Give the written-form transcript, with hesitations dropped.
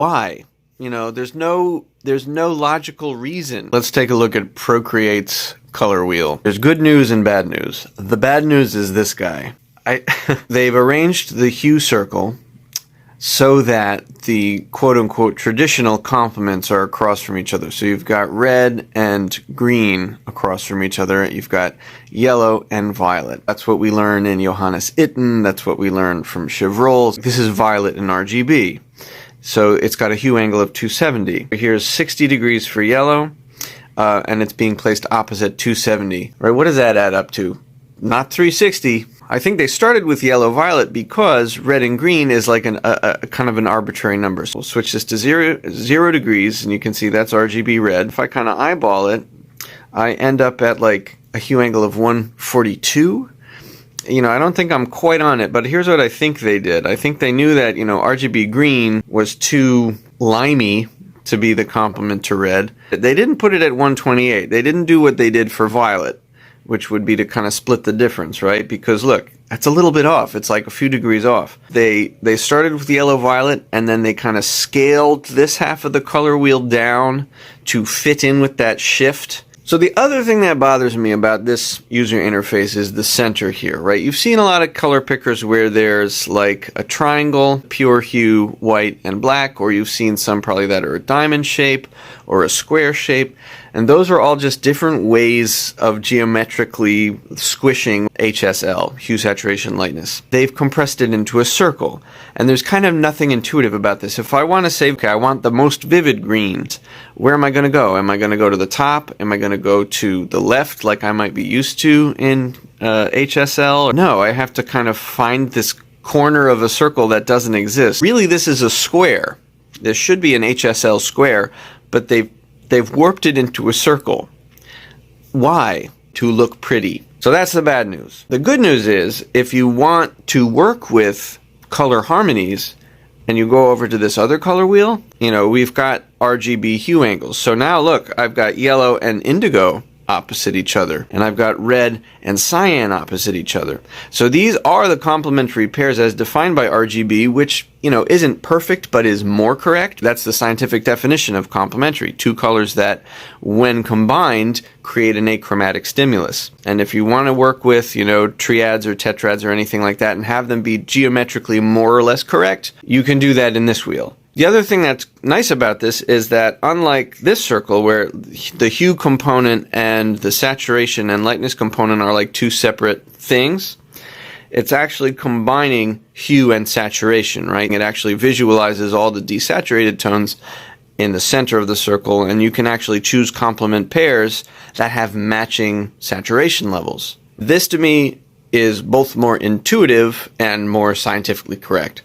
Why? You know, there's no logical reason. Let's take a look at Procreate'S color wheel. There's good news and bad news. The bad news is this guy. They've arranged the hue circle so that the quote-unquote traditional complements are across from each other. So you've got red and green across from each other. You've got yellow and violet. That's what we learn in Johannes Itten. That's what we learn from Chevreul. This is violet in RGB. So it's got a hue angle of 270. Here's 60 degrees for yellow, and it's being placed opposite 270. Right? What does that add up to? Not 360. I think they started with yellow-violet because red and green is like a kind of an arbitrary number. So we'll switch this to 0 degrees, and you can see that's RGB red. If I kind of eyeball it, I end up at like a hue angle of 142. You know, I don't think I'm quite on it, but here's what I think they did. I think they knew that, you know, RGB green was too limey to be the complement to red. They didn't put it at 128. They didn't do what they did for violet, which would be to kind of split the difference, right? Because look, that's a little bit off. It's like a few degrees off. They started with yellow-violet, and then they kind of scaled this half of the color wheel down to fit in with that shift. So the other thing that bothers me about this user interface is the center here, right? You've seen a lot of color pickers where there's like a triangle, pure hue, white and black, or you've seen some probably that are a diamond shape or a square shape. And those are all just different ways of geometrically squishing HSL, hue, saturation, lightness. They've compressed it into a circle. And there's kind of nothing intuitive about this. If I want to say, okay, I want the most vivid greens, where am I going to go? Am I going to go to the top? Am I going to go to the left like I might be used to in HSL? No, I have to kind of find this corner of a circle that doesn't exist. Really, this is a square. There should be an HSL square, but they've warped it into a circle. Why? To look pretty. So that's the bad news. The good news is, if you want to work with color harmonies, and you go over to this other color wheel, you know, we've got RGB hue angles. So now look, I've got yellow and indigo opposite each other, and I've got red and cyan opposite each other. So these are the complementary pairs as defined by RGB, which, you know, isn't perfect but is more correct. That's the scientific definition of complementary. Two colors that, when combined, create an achromatic stimulus. And if you want to work with, you know, triads or tetrads or anything like that and have them be geometrically more or less correct, you can do that in this wheel. The other thing that's nice about this is that, unlike this circle where the hue component and the saturation and lightness component are like two separate things, it's actually combining hue and saturation, right? It actually visualizes all the desaturated tones in the center of the circle, and you can actually choose complement pairs that have matching saturation levels. This, to me, is both more intuitive and more scientifically correct.